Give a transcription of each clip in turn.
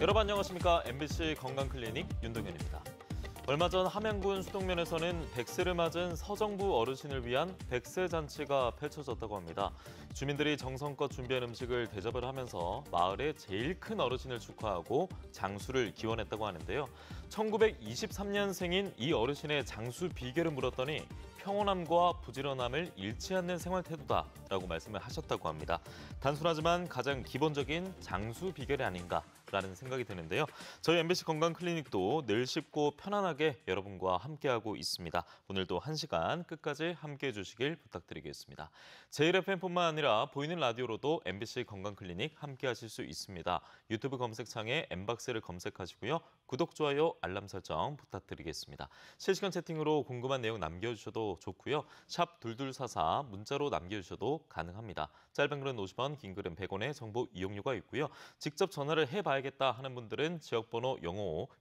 여러분 안녕하십니까? MBC 건강클리닉 윤동현입니다. 얼마 전 함양군 수동면에서는 100세를 맞은 서정부 어르신을 위한 100세 잔치가 펼쳐졌다고 합니다. 주민들이 정성껏 준비한 음식을 대접을 하면서 마을의 제일 큰 어르신을 축하하고 장수를 기원했다고 하는데요. 1923년생인 이 어르신의 장수 비결을 물었더니 평온함과 부지런함을 잃지 않는 생활 태도다라고 말씀을 하셨다고 합니다. 단순하지만 가장 기본적인 장수 비결이 아닌가라는 생각이 드는데요. 저희 MBC 건강클리닉도 늘 쉽고 편안하게 여러분과 함께하고 있습니다. 오늘도 1시간 끝까지 함께해 주시길 부탁드리겠습니다. 제1FM뿐만 아니라 보이는 라디오로도 MBC 건강클리닉 함께하실 수 있습니다. 유튜브 검색창에 엠박스를 검색하시고요. 구독, 좋아요, 알람 설정 부탁드리겠습니다. 실시간 채팅으로 궁금한 내용 남겨주셔도 좋고요. 샵 2244 문자로 남겨주셔도 가능합니다. 짧은 글은 50원, 긴 글은 100원의 정보 이용료가 있고요. 직접 전화를 해봐야겠다 하는 분들은 지역번호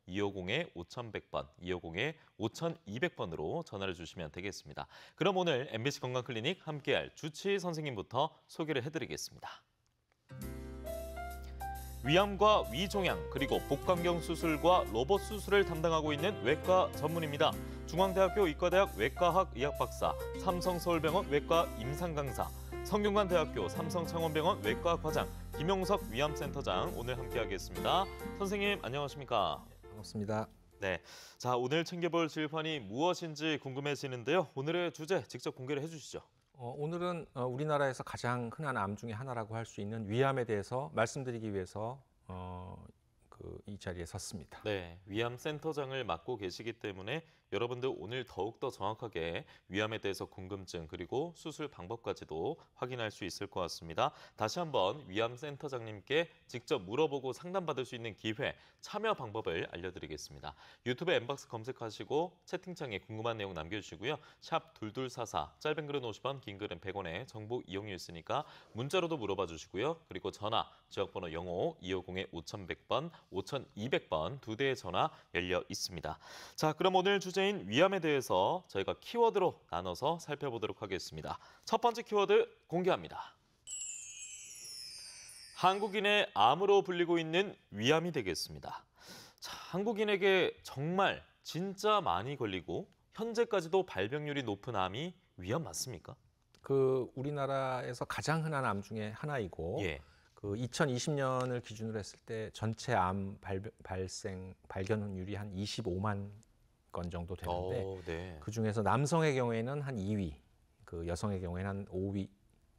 055-250-5100번, 250-5200번으로 전화를 주시면 되겠습니다. 그럼 오늘 MBC 건강클리닉 함께할 주치의 선생님부터 소개를 해드리겠습니다. 위암과 위종양 그리고 복강경 수술과 로봇 수술을 담당하고 있는 외과 전문입니다. 중앙대학교 의과대학 외과학 의학박사, 삼성서울병원 외과 임상강사, 성균관대학교 삼성창원병원 외과 과장, 김용석 위암센터장 오늘 함께하겠습니다. 선생님 안녕하십니까? 반갑습니다. 네, 자 오늘 챙겨볼 질환이 무엇인지 궁금해지는데요. 오늘의 주제 직접 공개를 해주시죠. 오늘은 우리나라에서 가장 흔한 암 중에 하나라고 할 수 있는 위암에 대해서 말씀드리기 위해서 이 자리에 섰습니다. 네, 위암센터장을 맡고 계시기 때문에 여러분들 오늘 더욱더 정확하게 위암에 대해서 궁금증 그리고 수술 방법까지도 확인할 수 있을 것 같습니다. 다시 한번 위암센터장님께 직접 물어보고 상담받을 수 있는 기회, 참여 방법을 알려드리겠습니다. 유튜브 엠박스 검색하시고 채팅창에 궁금한 내용 남겨주시고요. 샵 2244, 짧은 글은 50원, 긴 글은 100원의 정보 이용료 있으니까 문자로도 물어봐 주시고요. 그리고 전화, 지역번호 055-250-5100번, 5200번 두 대의 전화 열려 있습니다. 자, 그럼 오늘 주제인 위암에 대해서 저희가 키워드로 나눠서 살펴보도록 하겠습니다. 첫 번째 키워드 공개합니다. 한국인의 암으로 불리고 있는 위암이 되겠습니다. 자, 한국인에게 정말 진짜 많이 걸리고 현재까지도 발병률이 높은 암이 위암 맞습니까? 우리나라에서 가장 흔한 암 중에 하나이고 2020년을 기준으로 했을 때 전체 암 발견율이 한 25만 건 정도 되는데 그중에서 남성의 경우에는 한 2위, 여성의 경우에는 한 5위,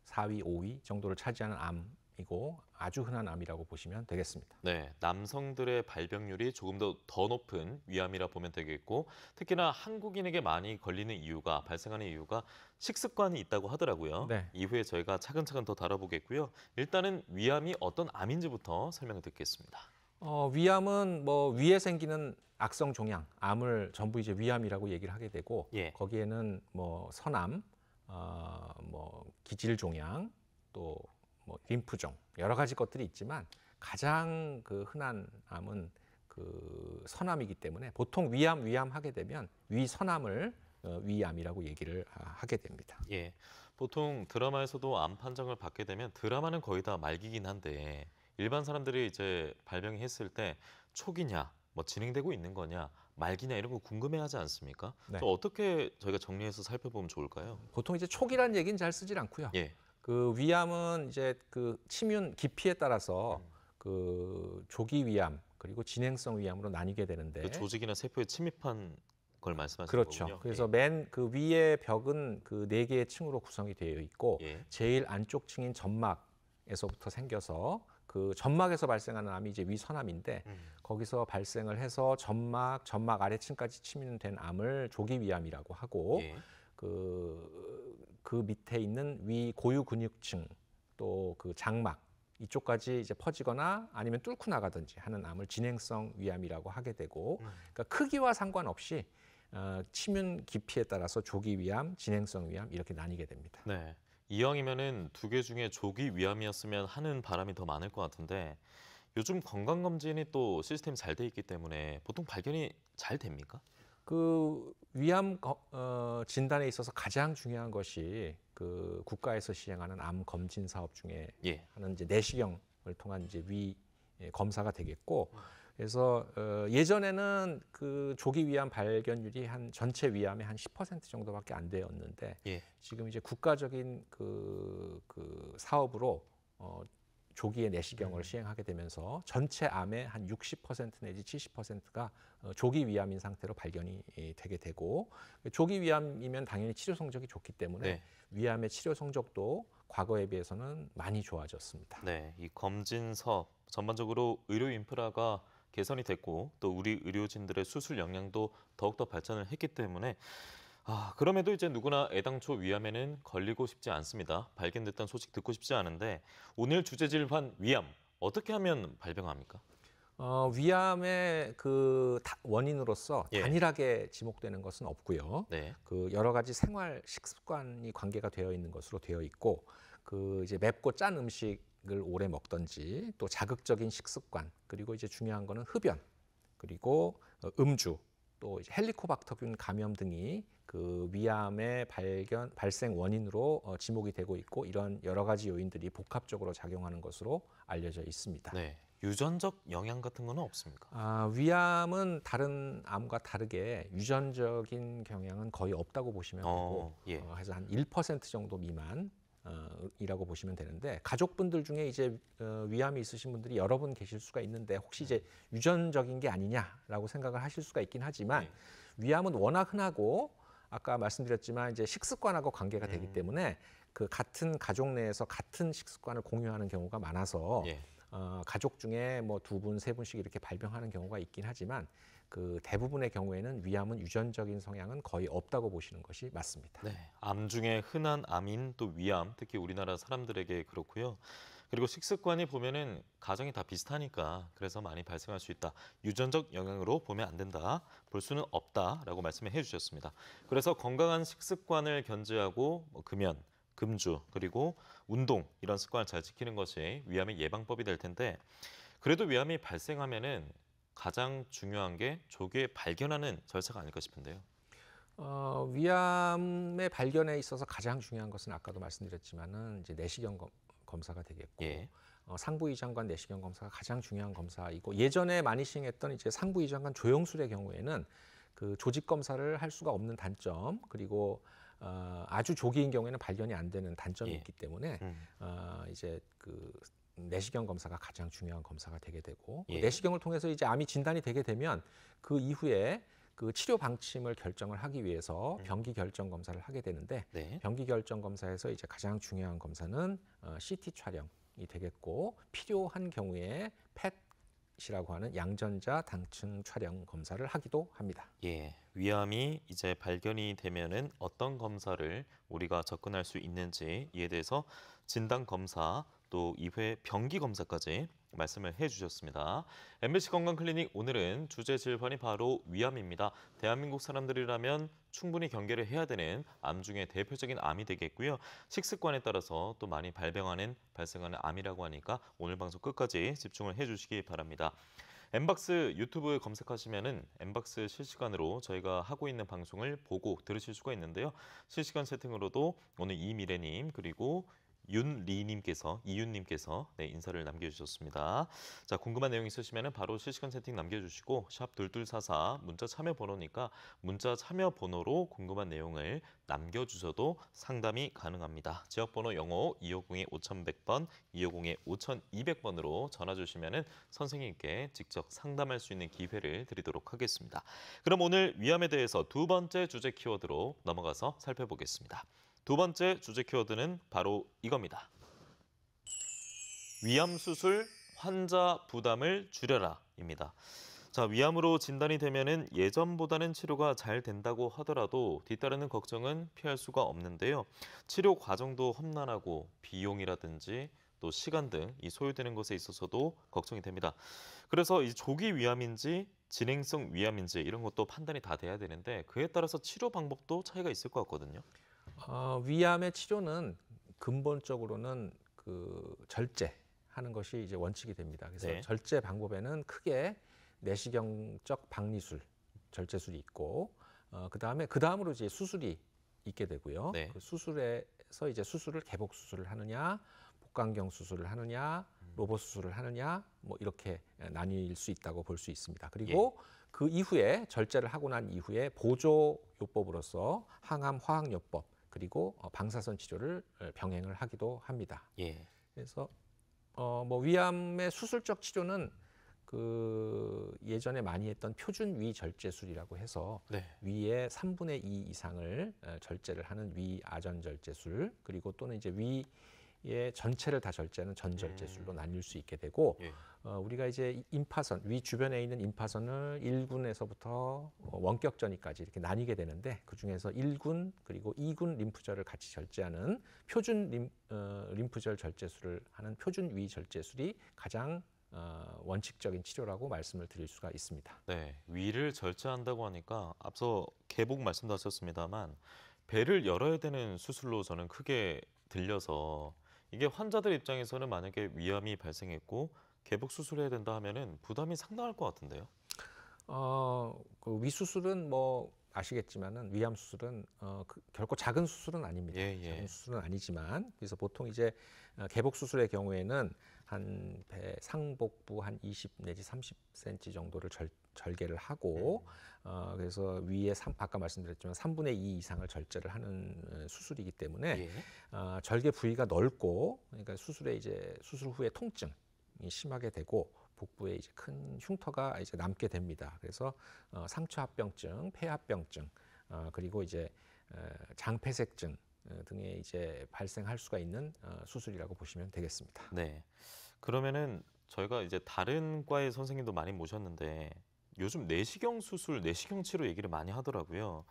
4위, 5위 정도를 차지하는 암이고 아주 흔한 암이라고 보시면 되겠습니다. 네, 남성들의 발병률이 조금 더 높은 위암이라 보면 되겠고 특히나 한국인에게 많이 걸리는 이유가 발생하는 이유가 식습관이 있다고 하더라고요. 네. 이후에 저희가 차근차근 더 다뤄보겠고요. 일단은 위암이 어떤 암인지부터 설명을 듣겠습니다. 위암은 위에 생기는 악성 종양, 암을 전부 이제 위암이라고 얘기를 하게 되고 거기에는 선암, 기질 종양, 또 림프종 여러 가지 것들이 있지만 가장 흔한 암은 선암이기 때문에 보통 위암 하게 되면 위선암을 위암이라고 얘기를 하게 됩니다. 예, 보통 드라마에서도 암 판정을 받게 되면 드라마는 거의 다 말기긴 한데 일반 사람들이 이제 발병이 했을 때 초기냐, 진행되고 있는 거냐, 말기냐 이런 거 궁금해하지 않습니까? 네. 어떻게 저희가 정리해서 살펴보면 좋을까요? 보통 이제 초기란 얘기는 잘 쓰질 않고요. 위암은 이제 침윤 깊이에 따라서 조기 위암 그리고 진행성 위암으로 나뉘게 되는데 조직이나 세포에 침입한 걸 말씀하시는 그렇죠. 거군요. 그래서 맨 위의 벽은 4개의 층으로 구성이 되어 있고 제일 안쪽 층인 점막에서부터 생겨서 점막에서 발생하는 암이 이제 위선암인데 거기서 발생을 해서 점막 아래층까지 침입된 암을 조기 위암이라고 하고 그 밑에 있는 위 고유 근육층 또 장막 이쪽까지 이제 퍼지거나 아니면 뚫고 나가든지 하는 암을 진행성 위암이라고 하게 되고 그러니까 크기와 상관없이 침윤 깊이에 따라서 조기 위암, 진행성 위암 이렇게 나뉘게 됩니다. 네. 이왕이면은 2개 중에 조기 위암이었으면 하는 바람이 더 많을 것 같은데 요즘 건강검진이 또 시스템이 잘 돼 있기 때문에 보통 발견이 잘 됩니까? 위암 진단에 있어서 가장 중요한 것이 국가에서 시행하는 암 검진 사업 중에 하는 이제 내시경을 통한 이제 위 검사가 되겠고, 그래서 예전에는 그 조기 위암 발견율이 한 전체 위암의 한 10% 정도밖에 안 되었는데 예. 지금 이제 국가적인 그 사업으로 조기의 내시경을 시행하게 되면서 전체 암의 한 60% 내지 70%가 조기 위암인 상태로 발견이 되게 되고, 조기 위암이면 당연히 치료 성적이 좋기 때문에 네. 위암의 치료 성적도 과거에 비해서는 많이 좋아졌습니다. 네, 이 검진 사업 전반적으로 의료 인프라가 개선이 됐고 또 우리 의료진들의 수술 역량도 더욱더 발전을 했기 때문에 그럼에도 이제 누구나 애당초 위암에는 걸리고 싶지 않습니다. 발견됐다는 소식 듣고 싶지 않은데 오늘 주제 질환 위암 어떻게 하면 발병합니까? 위암의 그 원인으로서 예. 단일하게 지목되는 것은 없고요. 네. 그 여러 가지 생활 식습관이 관계가 되어 있는 것으로 되어 있고, 그 이제 맵고 짠 음식을 오래 먹던지, 또 자극적인 식습관, 그리고 이제 중요한 거는 흡연, 그리고 음주, 또 이제 헬리코박터균 감염 등이 그 위암의 발생 원인으로 지목이 되고 있고, 이런 여러 가지 요인들이 복합적으로 작용하는 것으로 알려져 있습니다. 네. 유전적 영향 같은 거는 없습니까? 위암은 다른 암과 다르게 유전적인 경향은 거의 없다고 보시면 되고, 예. 그래서 한 1% 정도 미만 이라고 보시면 되는데, 가족분들 중에 이제 위암이 있으신 분들이 여러 분 계실 수가 있는데 혹시 이제 유전적인 게 아니냐라고 생각을 하실 수가 있긴 하지만 네. 위암은 워낙 흔하고 아까 말씀드렸지만 이제 식습관하고 관계가 되기 때문에 그 같은 가족 내에서 같은 식습관을 공유하는 경우가 많아서 예. 가족 중에 뭐 2분, 3분씩 이렇게 발병하는 경우가 있긴 하지만 그 대부분의 경우에는 위암은 유전적인 성향은 거의 없다고 보시는 것이 맞습니다. 네, 암 중에 흔한 암인 또 위암, 특히 우리나라 사람들에게 그렇고요. 그리고 식습관이 보면은 가정이 다 비슷하니까 그래서 많이 발생할 수 있다. 유전적 영향으로 보면 안 된다. 볼 수는 없다라고 말씀을 해주셨습니다. 그래서 건강한 식습관을 견지하고 금연, 금주, 그리고 운동 이런 습관을 잘 지키는 것이 위암의 예방법이 될 텐데 그래도 위암이 발생하면은 가장 중요한 게 조기에 발견하는 절차가 아닐까 싶은데요. 위암의 발견에 있어서 가장 중요한 것은 아까도 말씀드렸지만은 이제 내시경 검사가 되겠고, 예. 상부이장관 내시경 검사가 가장 중요한 검사이고, 예전에 많이 시행했던 이제 상부이장관 조영술의 경우에는 그 조직 검사를 할 수가 없는 단점, 그리고 아주 조기인 경우에는 발견이 안 되는 단점이 예. 있기 때문에 이제 그 내시경 검사가 가장 중요한 검사가 되게 되고, 예. 내시경을 통해서 이제 암이 진단이 되게 되면 그 이후에 그 치료 방침을 결정을 하기 위해서 병기 결정 검사를 하게 되는데, 네. 병기 결정 검사에서 이제 가장 중요한 검사는 CT 촬영이 되겠고, 필요한 경우에 펫이라고 하는 양전자 당층 촬영 검사를 하기도 합니다. 예, 위암이 이제 발견이 되면은 어떤 검사를 우리가 접근할 수 있는지 이에 대해서 진단 검사 또 이후에 병기 검사까지 말씀을 해주셨습니다. MBC 건강클리닉 오늘은 주제 질환이 바로 위암입니다. 대한민국 사람들이라면 충분히 경계를 해야 되는 암 중에 대표적인 암이 되겠고요. 식습관에 따라서 또 많이 발생하는 암이라고 하니까 오늘 방송 끝까지 집중을 해주시기 바랍니다. 엠박스 유튜브에 검색하시면은 엠박스 실시간으로 저희가 하고 있는 방송을 보고 들으실 수가 있는데요. 실시간 채팅으로도 오늘 이미래님 그리고 이윤님께서 인사를 남겨주셨습니다. 자, 궁금한 내용 있으시면 바로 실시간 채팅 남겨주시고 샵 2244 문자 참여 번호니까 문자 참여 번호로 궁금한 내용을 남겨주셔도 상담이 가능합니다. 지역번호 영어 250-5100번, 250-5200번으로 전화 주시면 선생님께 직접 상담할 수 있는 기회를 드리도록 하겠습니다. 그럼 오늘 위암에 대해서 두 번째 주제 키워드로 넘어가서 살펴보겠습니다. 두 번째 주제 키워드는 바로 이겁니다. 위암 수술 환자 부담을 줄여라입니다. 자, 위암으로 진단이 되면은 예전보다는 치료가 잘 된다고 하더라도 뒤따르는 걱정은 피할 수가 없는데요. 치료 과정도 험난하고 비용이라든지 또 시간 등 이 소요되는 것에 있어서도 걱정이 됩니다. 그래서 이 조기 위암인지 진행성 위암인지 이런 것도 판단이 다 돼야 되는데 그에 따라서 치료 방법도 차이가 있을 것 같거든요. 위암의 치료는 근본적으로는 그 절제하는 것이 이제 원칙이 됩니다. 그래서 네. 절제 방법에는 크게 내시경적 박리술, 절제술이 있고, 그다음으로 이제 수술이 있게 되고요. 네. 그 수술에서 이제 수술을 개복 수술을 하느냐, 복강경 수술을 하느냐, 로봇 수술을 하느냐 뭐 이렇게 나뉠 수 있다고 볼 수 있습니다. 그리고 그 이후에 절제를 하고 난 이후에 보조요법으로서 항암 화학요법 그리고 방사선 치료를 병행을 하기도 합니다. 그래서 뭐 위암의 수술적 치료는 그 예전에 많이 했던 표준 위 절제술이라고 해서 위의 3분의 2 이상을 절제를 하는 위 아전 절제술 그리고 또는 이제 위의 전체를 다 절제하는 전절제술로 나뉠 수 있게 되고 우리가 이제 임파선 위 주변에 있는 임파선을 1군에서부터 원격 전이까지 이렇게 나뉘게 되는데 그 중에서 1군 그리고 2군 림프절을 같이 절제하는 표준 림프절 절제술을 하는 표준 위 절제술이 가장 원칙적인 치료라고 말씀을 드릴 수가 있습니다. 네, 위를 절제한다고 하니까 앞서 개복 말씀도 하셨습니다만 배를 열어야 되는 수술로 저는 크게 들려서 이게 환자들 입장에서는 만약에 위암이 발생했고 개복 수술해야 된다 하면은 부담이 상당할 것 같은데요. 그 위 수술은 뭐 아시겠지만은 위암 수술은 결코 작은 수술은 아닙니다. 작은 수술은 아니지만 그래서 보통 이제 개복 수술의 경우에는 한 배 상복부 한 20 내지 30cm 정도를 절개를 하고 그래서 위에 아까 말씀드렸지만 3분의 2 이상을 절제를 하는 수술이기 때문에 절개 부위가 넓고 그러니까 수술 후에 통증이 심하게 되고 복부에 이제 큰 흉터가 이제 남게 됩니다. 그래서 상처합병증, 폐합병증, 그리고 이제 장폐색증 등의 이제 발생할 수가 있는 수술이라고 보시면 되겠습니다. 네. 그러면은 저희가 이제 다른 과의 선생님도 많이 모셨는데 요즘 내시경 수술, 내시경 치료 얘기를 많이 하더라고요.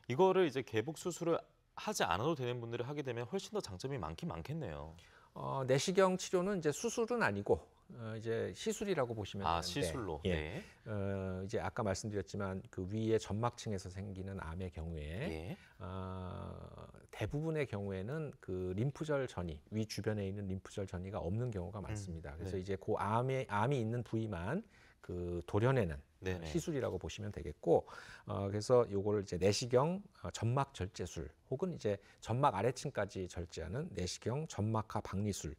이거를 이제 개복 수술을 하지 않아도 되는 분들이 하게 되면 훨씬 더 장점이 많긴 많겠네요. 내시경 치료는 이제 수술은 아니고 이제 시술이라고 보시면 되는데 시술로. 이제 아까 말씀드렸지만 그 위의 점막층에서 생기는 암의 경우에 대부분의 경우에는 그 림프절 전이 위 주변에 있는 림프절 전이가 없는 경우가 많습니다. 그래서 이제 그 암이 있는 부위만 그 도려내는 시술이라고 보시면 되겠고 그래서 요거를 이제 내시경 점막 절제술 혹은 이제 점막 아래층까지 절제하는 내시경 점막하 박리술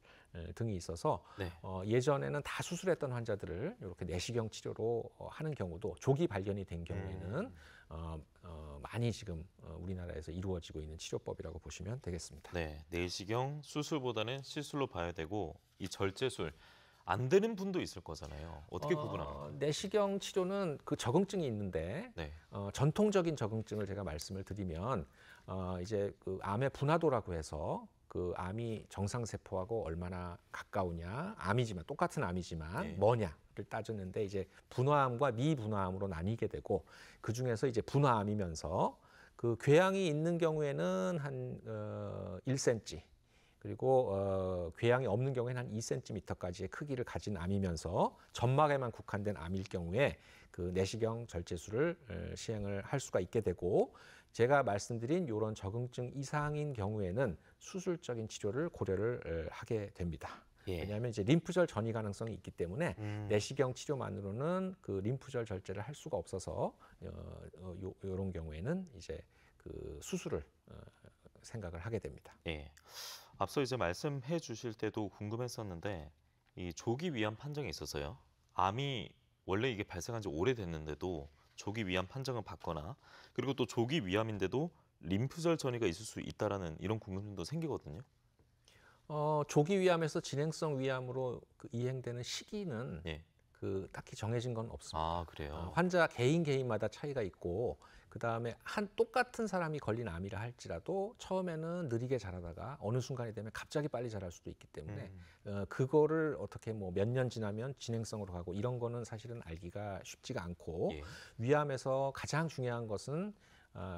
등이 있어서 예전에는 다 수술했던 환자들을 이렇게 내시경 치료로 하는 경우도 조기 발견이 된 경우에는 많이 지금 우리나라에서 이루어지고 있는 치료법이라고 보시면 되겠습니다. 네, 내시경 수술보다는 시술로 봐야 되고 이 절제술 안 되는 분도 있을 거잖아요. 어떻게 구분합니까? 내시경 치료는 그 적응증이 있는데 전통적인 적응증을 제가 말씀을 드리면 이제 그 암의 분화도라고 해서 그 암이 정상세포하고 얼마나 가까우냐, 암이지만 똑같은 암이지만 뭐냐를 따지는데 이제 분화암과 미분화암으로 나뉘게 되고 그 중에서 이제 분화암이면서 그 궤양이 있는 경우에는 한 1cm 그리고 궤양이 없는 경우에는 한 2cm까지의 크기를 가진 암이면서 점막에만 국한된 암일 경우에 그 내시경 절제술을 시행을 할 수가 있게 되고 제가 말씀드린 이런 적응증 이상인 경우에는 수술적인 치료를 고려를 하게 됩니다. 왜냐하면 이제 림프절 전이 가능성이 있기 때문에 내시경 치료만으로는 그 림프절 절제를 할 수가 없어서 이런 경우에는 이제 그 수술을 생각을 하게 됩니다. 앞서 이제 말씀해 주실 때도 궁금했었는데 이 조기 위암 판정에 있어서요. 암이 원래 이게 발생한 지 오래됐는데도 조기 위암 판정을 받거나 그리고 또 조기 위암인데도 림프절 전이가 있을 수 있다라는 이런 궁금증도 생기거든요. 조기 위암에서 진행성 위암으로 그 이행되는 시기는 그 딱히 정해진 건 없습니다. 그래요? 환자 개인마다 차이가 있고 그다음에 똑같은 사람이 걸린 암이라 할지라도 처음에는 느리게 자라다가 어느 순간이 되면 갑자기 빨리 자랄 수도 있기 때문에 그거를 어떻게 뭐 몇 년 지나면 진행성으로 가고 이런 거는 사실은 알기가 쉽지가 않고 위암에서 가장 중요한 것은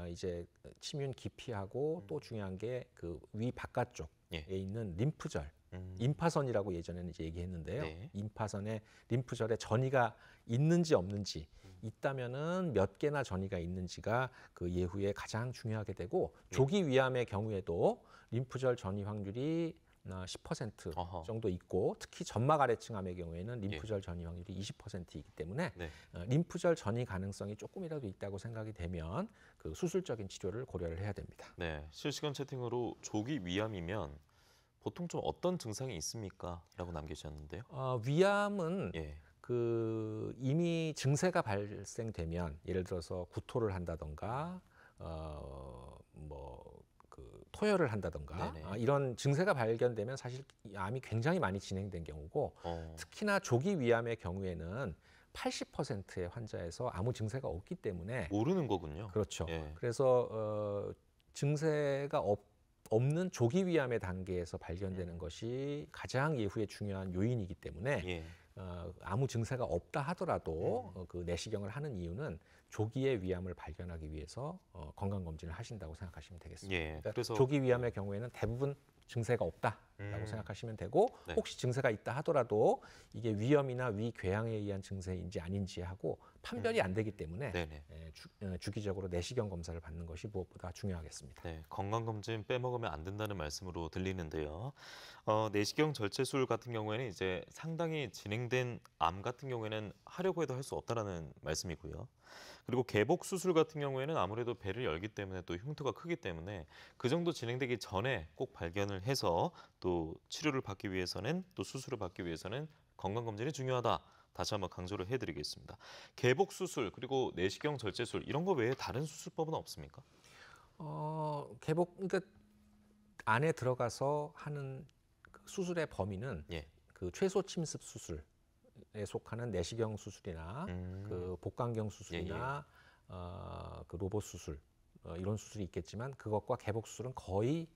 이제 침윤 깊이하고 또 중요한 게 그 위 바깥쪽에 있는 림프절 임파선이라고 예전에는 이제 얘기했는데요. 임파선에 림프절에 전이가 있는지 없는지 있다면은 몇 개나 전이가 있는지가 그 예후에 가장 중요하게 되고 조기 위암의 경우에도 림프절 전이 확률이 10% 정도 있고 특히 점막 아래층 암의 경우에는 림프절 전이 확률이 20%이기 때문에 림프절 전이 가능성이 조금이라도 있다고 생각이 되면 그 수술적인 치료를 고려를 해야 됩니다. 실시간 채팅으로 조기 위암이면 보통 좀 어떤 증상이 있습니까? 라고 남기셨는데요. 위암은 예. 이미 증세가 발생되면 예를 들어서 구토를 한다던가 토혈을 한다던가 이런 증세가 발견되면 사실 암이 굉장히 많이 진행된 경우고 특히나 조기 위암의 경우에는 80%의 환자에서 아무 증세가 없기 때문에 모르는 거군요. 그렇죠. 예. 그래서 증세가 없는 조기 위암의 단계에서 발견되는 것이 가장 예후에 중요한 요인이기 때문에 예. 아무 증세가 없다 하더라도 그 내시경을 하는 이유는 조기의 위암을 발견하기 위해서 건강검진을 하신다고 생각하시면 되겠습니다. 예. 그러니까 그래서 조기 위암의 경우에는 대부분 증세가 없다라고 생각하시면 되고 네. 혹시 증세가 있다 하더라도 이게 위염이나 위궤양에 의한 증세인지 아닌지 하고 판별이 안 되기 때문에 주기적으로 내시경 검사를 받는 것이 무엇보다 중요하겠습니다. 네, 건강검진 빼먹으면 안 된다는 말씀으로 들리는데요. 내시경 절제술 같은 경우에는 이제 상당히 진행된 암 같은 경우에는 하려고 해도 할 수 없다라는 말씀이고요. 그리고 개복 수술 같은 경우에는 아무래도 배를 열기 때문에 또 흉터가 크기 때문에 그 정도 진행되기 전에 꼭 발견을 해서 또 치료를 받기 위해서는 또 수술을 받기 위해서는 건강검진이 중요하다. 다시 한번 강조를 해드리겠습니다. 개복 수술 그리고 내시경 절제술 이런 거 외에 다른 수술법은 없습니까? 개복 그러니까 안에 들어가서 하는 그 수술의 범위는 그 최소 침습 수술에 속하는 내시경 수술이나 그 복강경 수술이나 그 로봇 수술 이런 수술이 있겠지만 그것과 개복 수술은 거의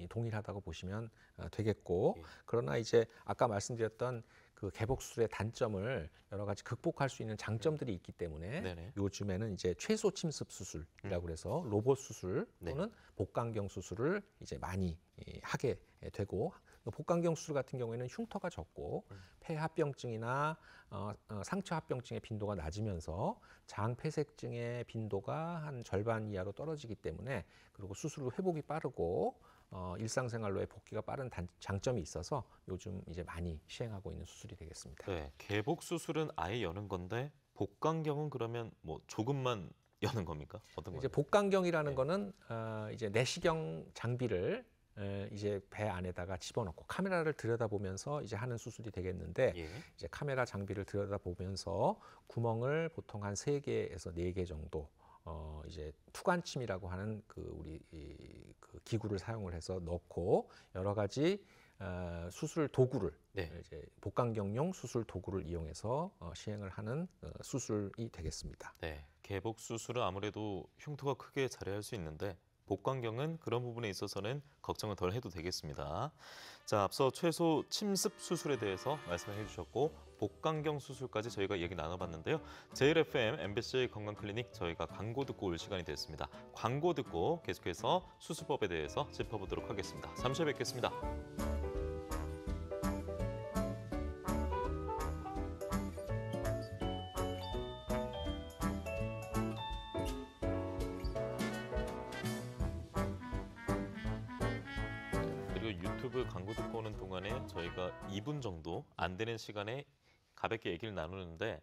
동일하다고 보시면 되겠고 그러나 이제 아까 말씀드렸던 그 개복 수술의 단점을 여러 가지 극복할 수 있는 장점들이 있기 때문에 요즘에는 이제 최소 침습 수술이라고 그래서 로봇 수술 또는 복강경 수술을 이제 많이 하게 되고 복강경 수술 같은 경우에는 흉터가 적고 폐합병증이나 상처 합병증의 빈도가 낮으면서 장폐색증의 빈도가 한 절반 이하로 떨어지기 때문에 그리고 수술 후 회복이 빠르고 일상생활로의 복귀가 빠른 장점이 있어서 요즘 이제 많이 시행하고 있는 수술이 되겠습니다. 네, 개복 수술은 아예 여는 건데 복강경은 그러면 뭐 조금만 여는 겁니까? 어떤 거예요? 이제 복강경이라는 거는 이제 내시경 장비를 이제 배 안에다가 집어넣고 카메라를 들여다보면서 이제 하는 수술이 되겠는데 이제 카메라 장비를 들여다보면서 구멍을 보통 한 3개에서 4개 정도 이제 투관침이라고 하는 그 우리 그 기구를 사용을 해서 넣고 여러 가지 수술 도구를 이제 복강경용 수술 도구를 이용해서 시행을 하는 수술이 되겠습니다. 네, 개복 수술은 아무래도 흉터가 크게 자래할 수 있는데 복강경은 그런 부분에 있어서는 걱정을 덜 해도 되겠습니다. 자, 앞서 최소 침습 수술에 대해서 말씀을 해주셨고 복강경 수술까지 저희가 얘기 나눠봤는데요. JLFM MBC 건강클리닉 저희가 광고 듣고 올 시간이 됐습니다. 광고 듣고 계속해서 수술법에 대해서 짚어보도록 하겠습니다. 잠시 후에 뵙겠습니다. 유튜브 광고 듣고 오는 동안에 저희가 2분 정도 안 되는 시간에 가볍게 얘기를 나누는데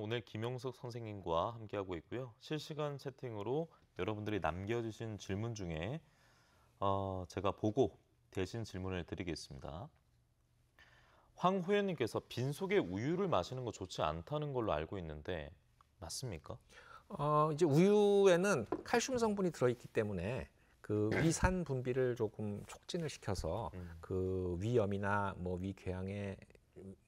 오늘 김용석 선생님과 함께하고 있고요. 실시간 채팅으로 여러분들이 남겨주신 질문 중에 제가 보고 대신 질문을 드리겠습니다. 황호연님께서 빈속에 우유를 마시는 거 좋지 않다는 걸로 알고 있는데 맞습니까? 이제 우유에는 칼슘 성분이 들어있기 때문에 그 위산 분비를 조금 촉진을 시켜서 그 위염이나 뭐 위궤양의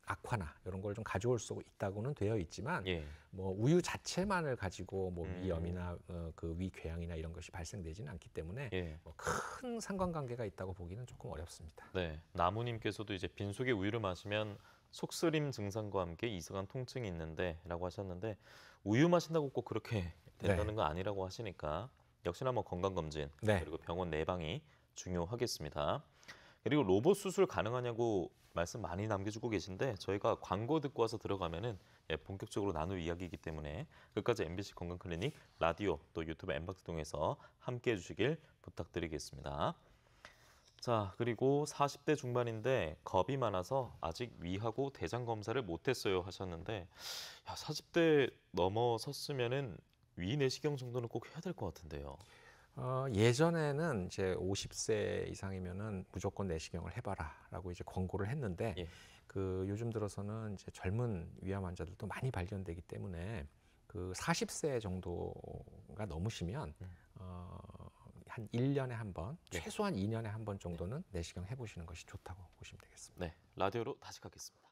악화나 이런 걸 좀 가져올 수 있다고는 되어 있지만 뭐 우유 자체만을 가지고 뭐 위염이나 그 위궤양이나 이런 것이 발생되지는 않기 때문에 뭐 큰 상관관계가 있다고 보기는 조금 어렵습니다. 네, 나무님께서도 이제 빈속에 우유를 마시면 속쓰림 증상과 함께 이상한 통증이 있는데라고 하셨는데 우유 마신다고 꼭 그렇게 된다는 건 아니라고 하시니까. 역시나 뭐 건강검진 그리고 병원 내방이 중요하겠습니다. 그리고 로봇 수술 가능하냐고 말씀 많이 남겨주고 계신데 저희가 광고 듣고 와서 들어가면은 본격적으로 나눌 이야기이기 때문에 끝까지 MBC 건강클리닉 라디오 또 유튜브 엠박스 통해서 함께해 주시길 부탁드리겠습니다. 자, 그리고 40대 중반인데 겁이 많아서 아직 위하고 대장 검사를 못했어요 하셨는데 40대 넘어섰으면은 위 내시경 정도는 꼭 해야 될 것 같은데요. 예전에는 이제 50세 이상이면은 무조건 내시경을 해봐라라고 이제 권고를 했는데 예. 그 요즘 들어서는 이제 젊은 위암 환자들도 많이 발견되기 때문에 그 40세 정도가 넘으시면 한 1년에 한 번, 네. 최소한 2년에 한 번 정도는 내시경 해보시는 것이 좋다고 보시면 되겠습니다. 네, 라디오로 다시 가겠습니다.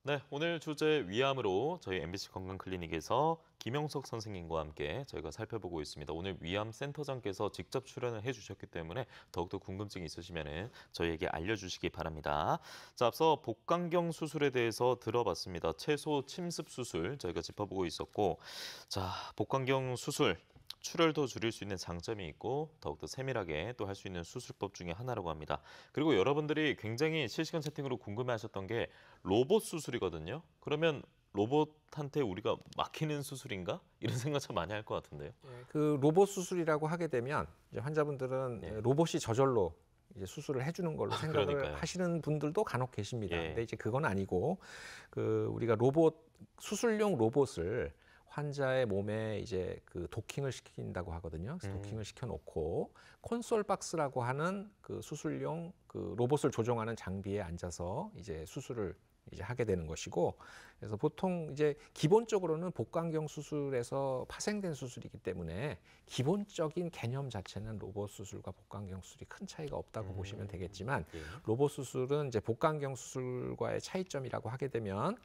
네, 오늘 주제 위암으로 저희 MBC 건강클리닉에서 김영석 선생님과 함께 저희가 살펴보고 있습니다. 오늘 위암 센터장께서 직접 출연을 해주셨기 때문에 더욱더 궁금증이 있으시면 저희에게 알려주시기 바랍니다. 자, 앞서 복강경 수술에 대해서 들어봤습니다. 채소 침습 수술 저희가 짚어보고 있었고, 자, 복강경 수술. 출혈도 줄일 수 있는 장점이 있고 더욱더 세밀하게 또 할 수 있는 수술법 중에 하나라고 합니다. 그리고 여러분들이 굉장히 실시간 채팅으로 궁금해하셨던 게 로봇 수술이거든요. 그러면 로봇한테 우리가 맡기는 수술인가? 이런 생각 참 많이 할 것 같은데요. 그 로봇 수술이라고 하게 되면 이제 환자분들은 네. 로봇이 저절로 이제 수술을 해주는 걸로 생각을 그러니까요. 하시는 분들도 간혹 계십니다. 예. 근데 이제 그건 아니고 그 우리가 수술용 로봇을 환자의 몸에 이제 그 도킹을 시킨다고 하거든요. 그래서 도킹을 시켜놓고 콘솔 박스라고 하는 그 수술용 그 로봇을 조종하는 장비에 앉아서 이제 수술을 이제 하게 되는 것이고, 그래서 보통 이제 기본적으로는 복강경 수술에서 파생된 수술이기 때문에 기본적인 개념 자체는 로봇 수술과 복강경 수술이 큰 차이가 없다고 보시면 되겠지만, 예. 로봇 수술은 이제 복강경 수술과의 차이점이라고 하게 되면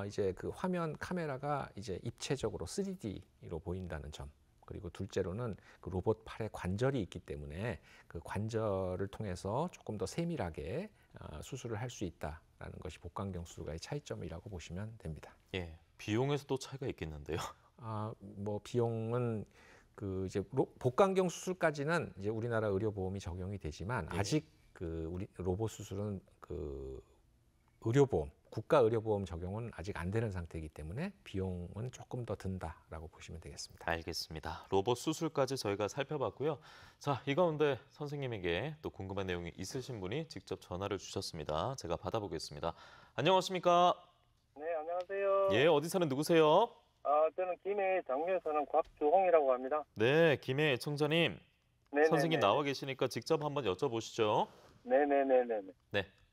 이제 그 화면 카메라가 이제 입체적으로 3D로 보인다는 점. 그리고 둘째로는 그 로봇 팔에 관절이 있기 때문에 그 관절을 통해서 조금 더 세밀하게 수술을 할 수 있다라는 것이 복강경 수술과의 차이점이라고 보시면 됩니다. 예. 비용에서도 차이가 있겠는데요. 뭐 비용은 그 이제 복강경 수술까지는 이제 우리나라 의료보험이 적용이 되지만 예. 아직 그 우리 로봇 수술은 그 의료보험, 국가 의료보험 적용은 아직 안 되는 상태이기 때문에 비용은 조금 더 든다라고 보시면 되겠습니다. 알겠습니다. 로봇 수술까지 저희가 살펴봤고요. 자, 이 가운데 선생님에게 또 궁금한 내용이 있으신 분이 직접 전화를 주셨습니다. 제가 받아보겠습니다. 안녕하십니까? 네, 안녕하세요. 예, 어디 사는 누구세요? 저는 김해 장교에 사는 곽주홍이라고 합니다. 네, 김해 애청자님. 네네네. 선생님 나와 계시니까 직접 한번 여쭤보시죠. 네네네네.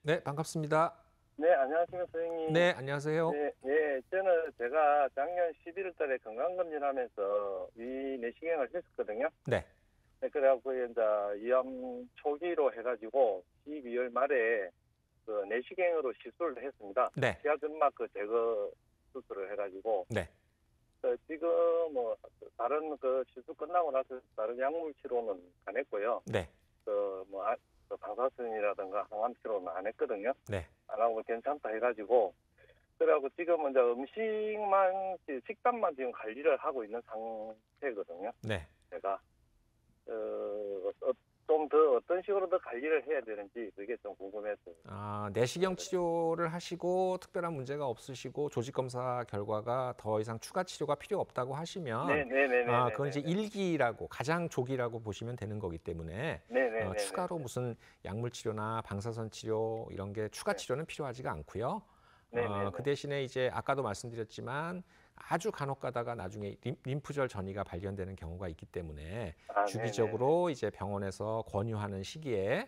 네, 반갑습니다. 네, 안녕하십니까, 선생님. 네, 안녕하세요. 네, 예, 제가 작년 11월 달에 건강검진을 하면서 위 내시경을 했었거든요. 네. 네, 그래갖고 이제 위암 초기로 해가지고 12월 말에 그 내시경으로 시술을 했습니다. 네. 지하점막 그 제거 수술을 해가지고. 네. 지금 뭐 다른 그 시술 끝나고 나서 다른 약물 치료는 안 했고요. 네. 방사선이라든가 항암 치료는 안 했거든요. 네. 안 하고 괜찮다 해가지고 그래갖고 지금은 이제 식단만 지금 관리를 하고 있는 상태거든요. 네. 제가 좀 더 어떤 식으로 더 관리를 해야 되는지 그게 좀 궁금했어요. 내시경 치료를 하시고 특별한 문제가 없으시고 조직 검사 결과가 더 이상 추가 치료가 필요 없다고 하시면 네네네. 그건 이제 1기라고 가장 조기라고 보시면 되는 거기 때문에 네네네. 추가로 무슨 약물 치료나 방사선 치료 이런 게 추가 치료는 필요하지가 않고요. 그 대신에 이제 아까도 말씀드렸지만 아주 간혹 가다가 나중에 림프절 전이가 발견되는 경우가 있기 때문에 주기적으로 이제 병원에서 권유하는 시기에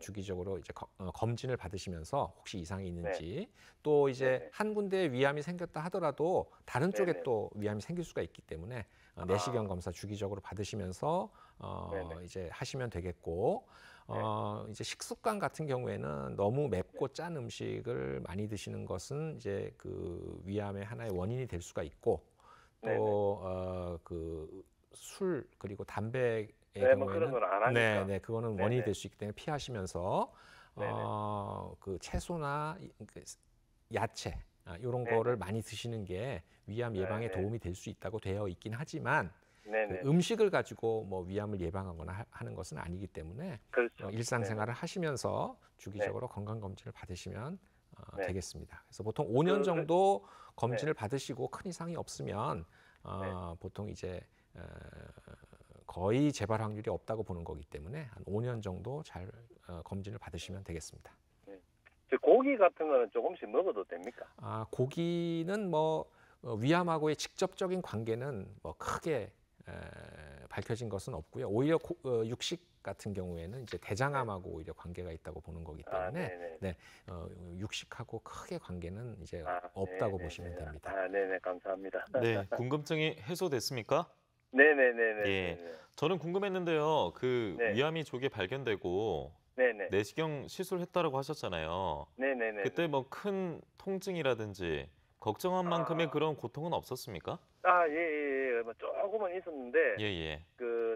주기적으로 이제 검진을 받으시면서 혹시 이상이 있는지 또 이제 한 군데에 위암이 생겼다 하더라도 다른 쪽에 또 위암이 생길 수가 있기 때문에 내시경 검사 주기적으로 받으시면서 이제 하시면 되겠고 이제 식습관 같은 경우에는 너무 맵고 짠 음식을 많이 드시는 것은 이제 그 위암의 하나의 원인이 될 수가 있고 또 그 술 그리고 담배의 경우에는 그런 걸 안 하니까. 그거는 원인이 될 수 있기 때문에 피하시면서 그 채소나 그 야채 이런 거를 많이 드시는 게 위암 예방에 도움이 될 수 있다고 되어 있긴 하지만 그 음식을 가지고 뭐 위암을 예방하거나 하는 것은 아니기 때문에 그렇죠. 일상생활을 하시면서 주기적으로 건강검진을 받으시면 되겠습니다. 그래서 보통 5년 정도 검진을 받으시고 큰 이상이 없으면 보통 이제 거의 재발 확률이 없다고 보는 거기 때문에 한 5년 정도 잘 검진을 받으시면 되겠습니다. 고기 같은 거는 조금씩 먹어도 됩니까? 고기는 뭐 위암하고의 직접적인 관계는 뭐 크게 밝혀진 것은 없고요. 오히려 육식 같은 경우에는 이제 대장암하고 오히려 관계가 있다고 보는 거기 때문에 육식하고 크게 관계는 이제 없다고 보시면 됩니다. 네네, 감사합니다. 네, 궁금증이 해소됐습니까? 네네네네. 예, 저는 궁금했는데요. 그 네. 위암이 조기에 발견되고 네네. 내시경 시술했다라고 하셨잖아요. 네네네. 그때 뭐 큰 통증이라든지 걱정한 만큼의 그런 고통은 없었습니까? 예. 뭐 조금은 있었는데, 예, 예.